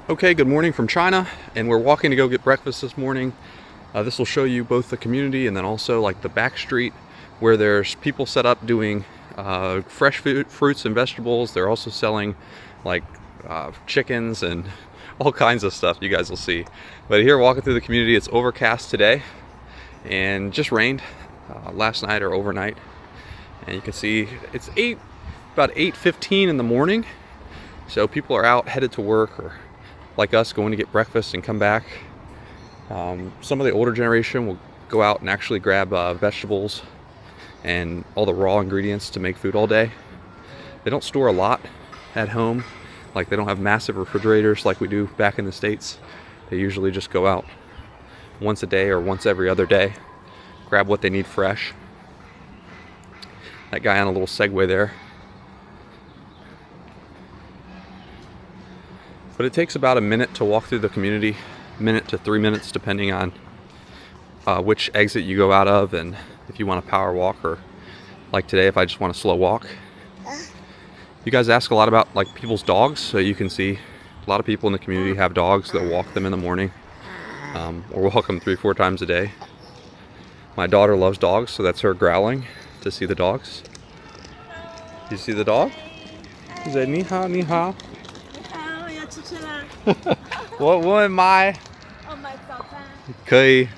Okay, good morning from China, and we're walking to go get breakfast this morning. This will show you both the community and then also like the back street where there's people set up doing fresh fruits and vegetables. They're also selling like chickens and all kinds of stuff you guys will see. But here walking through the community, it's overcast today and just rained last night or overnight. And you can see it's about 8:15 in the morning. So people are out headed to work or like us going to get breakfast and come back. Some of the older generation will go out and actually grab vegetables and all the raw ingredients to make food all day. They don't store a lot at home. Like they don't have massive refrigerators like we do back in the States. They usually just go out once a day or once every other day, grab what they need fresh. That guy on a little Segway there. But it takes about a minute to walk through the community, minute to 3 minutes depending on which exit you go out of and if you want a power walk or like today if I just want a slow walk. You guys ask a lot about like people's dogs, so you can see a lot of people in the community have dogs. They'll walk them in the morning or walk them 3-4 times a day. My daughter loves dogs, so that's her growling to see the dogs. You see the dog? He said, "Ni hao, ni hao." 我问买 可以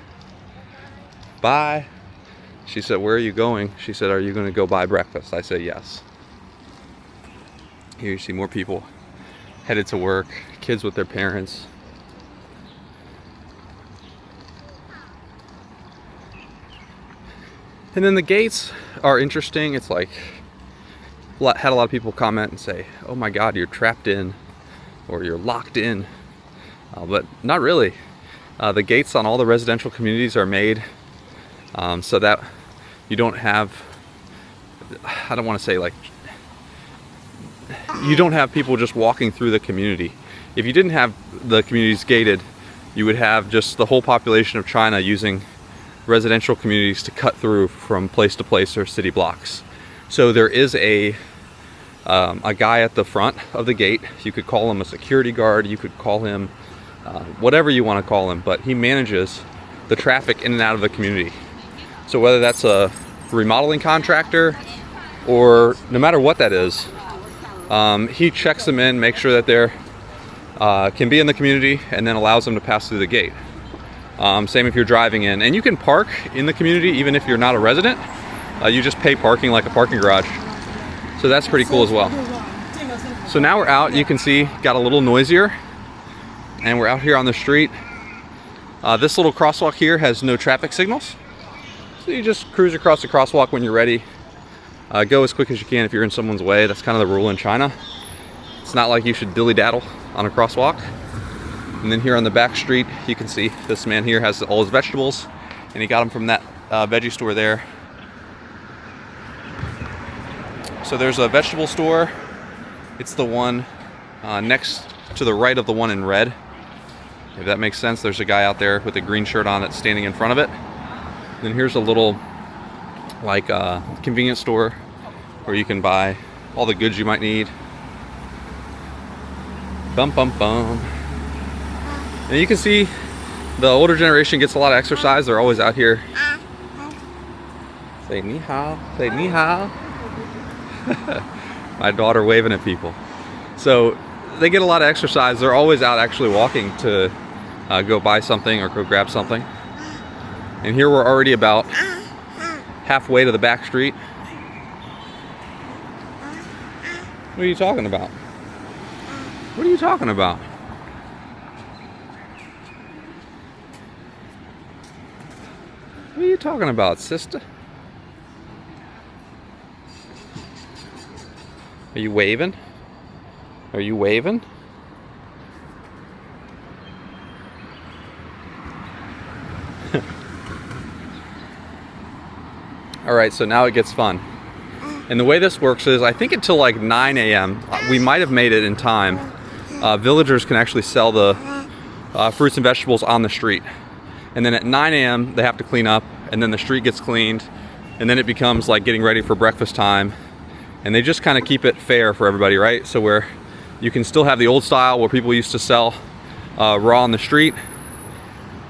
buy. She said, "Where are you going?" She said, "Are you going to go buy breakfast?" I said, "Yes." Here you see more people headed to work, kids with their parents. And then the gates are interesting. It's like, had a lot of people comment and say, "Oh my God, you're trapped in," or "You're locked in," but not really. The gates on all the residential communities are made so that you don't have, I don't want to say like, you don't have people just walking through the community. If you didn't have the communities gated, you would have just the whole population of China using residential communities to cut through from place to place or city blocks. So there is a guy at the front of the gate. You could call him a security guard, you could call him whatever you want to call him, but he manages the traffic in and out of the community. So whether that's a remodeling contractor or no matter what that is, he checks them in, makes sure that they're can be in the community, and then allows them to pass through the gate. Same if you're driving in, and you can park in the community even if you're not a resident. You just pay parking like a parking garage. So that's pretty cool as well. So now we're out, you can see, got a little noisier, and we're out here on the street. This little crosswalk here has no traffic signals. So you just cruise across the crosswalk when you're ready. Go as quick as you can if you're in someone's way. That's kind of the rule in China. It's not like you should dilly-daddle on a crosswalk. And then here on the back street, you can see this man here has all his vegetables, and he got them from that veggie store there. So there's a vegetable store. It's the one next to the right of the one in red. If that makes sense, there's a guy out there with a green shirt on that's standing in front of it. Then here's a little like convenience store where you can buy all the goods you might need. Bum bum bum. And you can see the older generation gets a lot of exercise. They're always out here. Say ni hao, say ni hao. My daughter waving at people. So they get a lot of exercise. They're always out actually walking to go buy something or go grab something. And here we're already about halfway to the back street. What are you talking about? What are you talking about? What are you talking about, sister? Are you waving? Are you waving? All right, so now it gets fun. And the way this works is, I think until like 9 a.m., we might have made it in time. Villagers can actually sell the fruits and vegetables on the street. And then at 9 a.m., they have to clean up, and then the street gets cleaned, and then it becomes like getting ready for breakfast time. And they just kind of keep it fair for everybody, right? So where you can still have the old style where people used to sell raw on the street,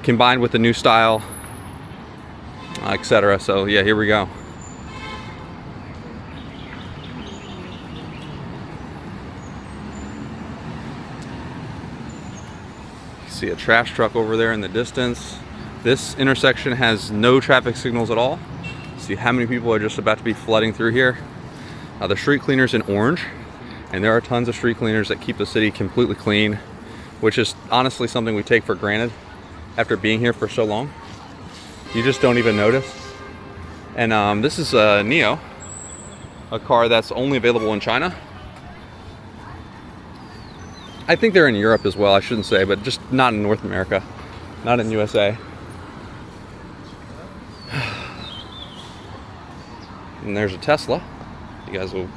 combined with the new style, etc. So yeah, here we go. See a trash truck over there in the distance. This intersection has no traffic signals at all. See how many people are just about to be flooding through here. The street cleaner's in orange, and there are tons of street cleaners that keep the city completely clean, which is honestly something we take for granted after being here for so long. You just don't even notice. And this is a Neo, a car that's only available in China. I think they're in Europe as well, I shouldn't say, but just not in North America, not in USA. And there's a Tesla. You guys will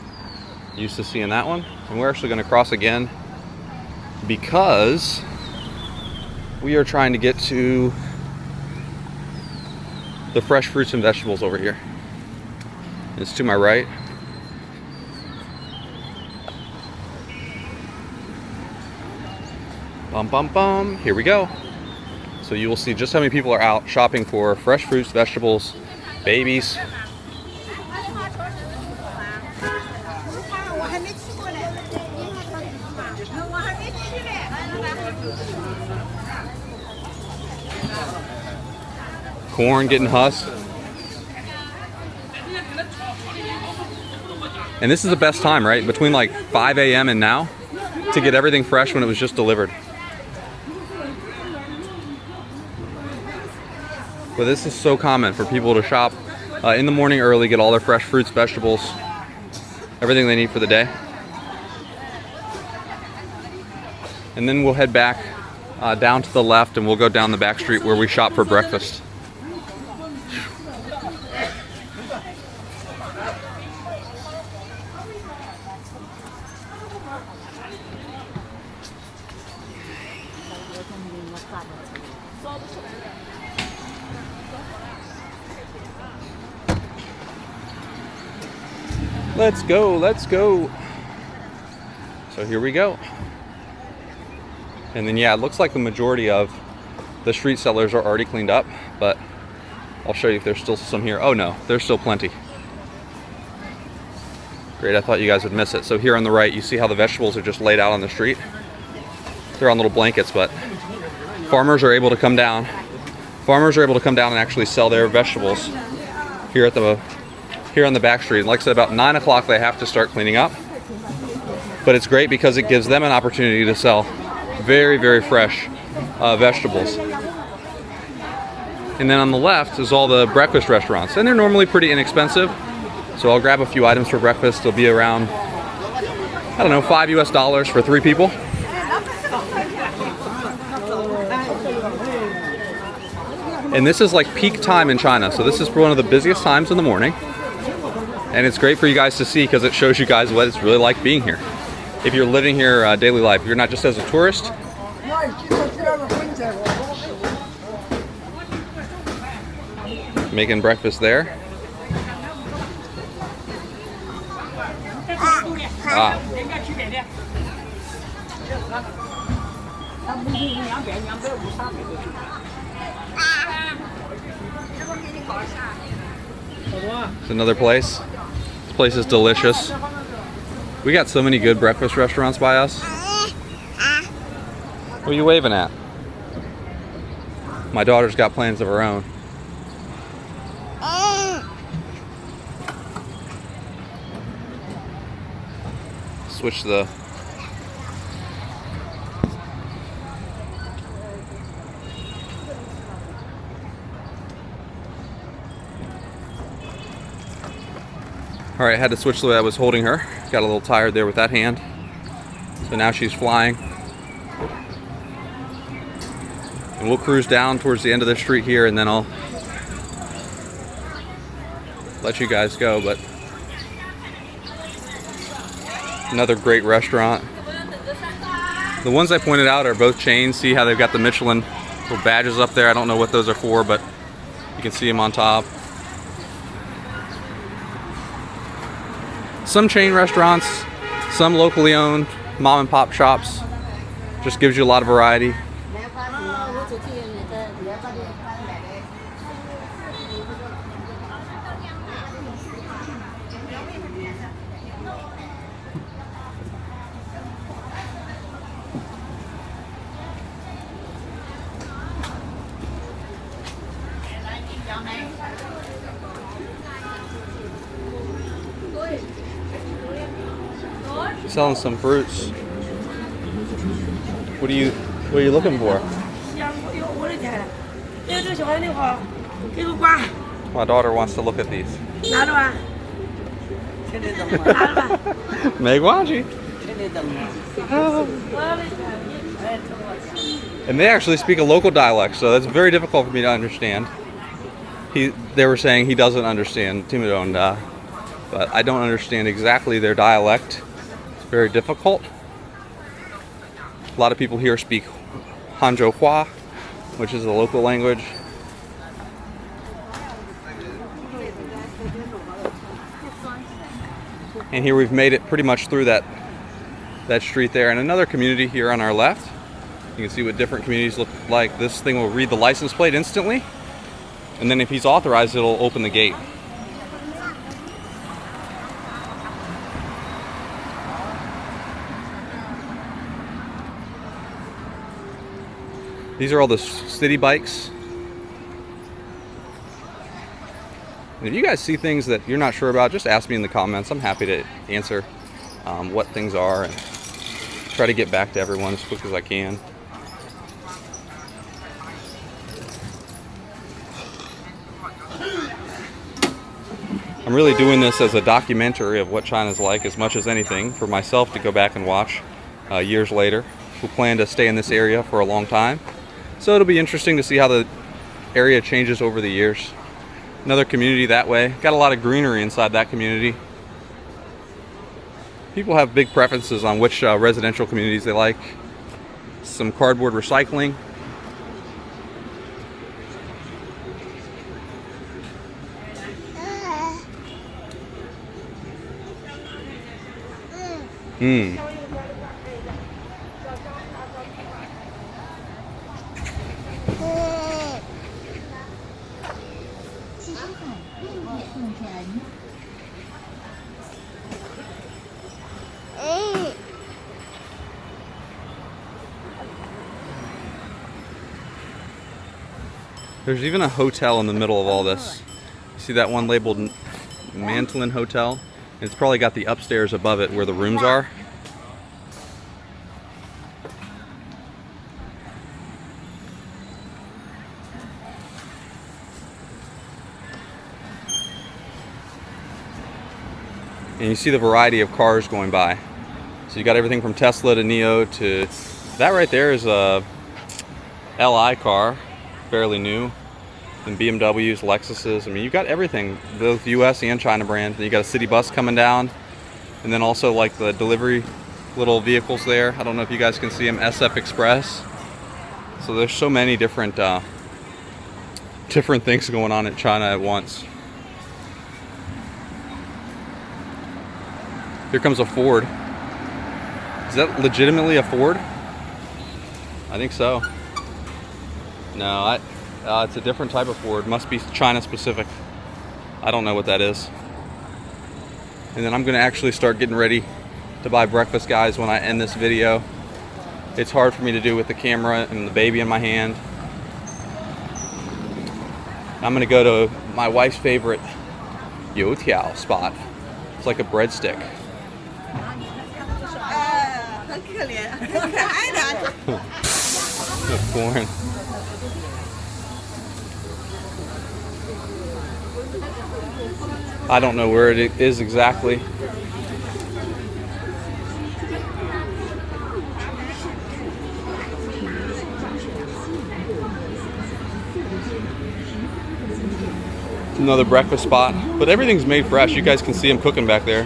used to seeing that one. And we're actually going to cross again because we are trying to get to the fresh fruits and vegetables over here. It's to my right. Bum, bum, bum. Here we go. So you will see just how many people are out shopping for fresh fruits, vegetables, babies. Corn getting husked. And this is the best time, right? Between like 5 a.m. and now to get everything fresh when it was just delivered. But this is so common for people to shop in the morning early, get all their fresh fruits, vegetables, everything they need for the day. And then we'll head back down to the left and we'll go down the back street where we shop for breakfast. Let's go, let's go. So here we go. And then yeah, it looks like the majority of the street sellers are already cleaned up, but I'll show you if there's still some here. Oh no, there's still plenty. Great, I thought you guys would miss it. So here on the right, you see how the vegetables are just laid out on the street. They're on little blankets, but farmers are able to come down. Farmers are able to come down and actually sell their vegetables here on the back street. And like I said, about 9 o'clock they have to start cleaning up. But it's great because it gives them an opportunity to sell very, very fresh vegetables. And then on the left is all the breakfast restaurants. And they're normally pretty inexpensive. So I'll grab a few items for breakfast. They'll be around, I don't know, $5 US for 3 people. And this is like peak time in China. So this is one of the busiest times in the morning. And it's great for you guys to see because it shows you guys what it's really like being here. If you're living here daily life, you're not just as a tourist. Making breakfast there. Ah. It's another place. This place is delicious. We got so many good breakfast restaurants by us. What are you waving at? My daughter's got plans of her own. Switch the... All right, I had to switch the way I was holding her. Got a little tired there with that hand. So now she's flying. And we'll cruise down towards the end of the street here and then I'll let you guys go. But another great restaurant. The ones I pointed out are both chains. See how they've got the Michelin little badges up there? I don't know what those are for, but you can see them on top. Some chain restaurants, some locally owned mom and pop shops. Just gives you a lot of variety. Selling some fruits. What are you looking for? My daughter wants to look at these. 没关系. And they actually speak a local dialect, so that's very difficult for me to understand. They were saying he doesn't understand Timidonda, but I don't understand exactly their dialect. It's very difficult. A lot of people here speak Hangzhou China, which is the local language. And here we've made it pretty much through that street there, and another community here on our left. You can see what different communities look like. This thing will read the license plate instantly, and then if he's authorized, it'll open the gate. These are all the city bikes. And if you guys see things that you're not sure about, just ask me in the comments. I'm happy to answer what things are and try to get back to everyone as quick as I can. I'm really doing this as a documentary of what China's like as much as anything for myself to go back and watch years later. We plan to stay in this area for a long time, so it'll be interesting to see how the area changes over the years. Another community that way. Got a lot of greenery inside that community. People have big preferences on which residential communities they like. Some cardboard recycling. There's even a hotel in the middle of all this. You see that one labeled Mantlin Hotel? And it's probably got the upstairs above it where the rooms are. And you see the variety of cars going by. So you got everything from Tesla to Neo to that right there is a Li car, fairly new. And BMWs, Lexuses. I mean, you've got everything, both US and China brand. And you got a city bus coming down, and then also like the delivery little vehicles there. I don't know if you guys can see them, SF Express. So there's so many different things going on in China at once. Here comes a Ford. Is that legitimately a Ford? I think so. No, it's a different type of Ford. Must be China specific. I don't know what that is. And then I'm gonna actually start getting ready to buy breakfast, guys, when I end this video. It's hard for me to do with the camera and the baby in my hand. I'm gonna go to my wife's favorite youtiao spot. It's like a breadstick. Corn. I don't know where it is exactly. Another breakfast spot, but everything's made fresh. You guys can see him cooking back there.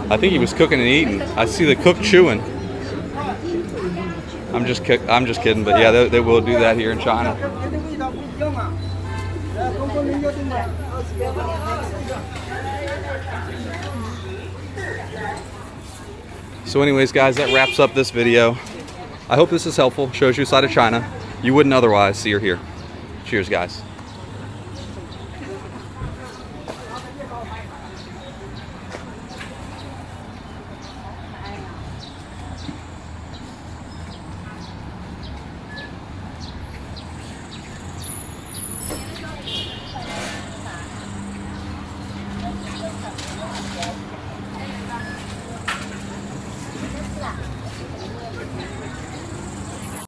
I think he was cooking and eating. I see the cook chewing. I'm just kidding, but yeah, they will do that here in China. So anyways, guys, that wraps up this video. I hope this is helpful, shows you a side of China. you wouldn't otherwise see or hear. Cheers, guys.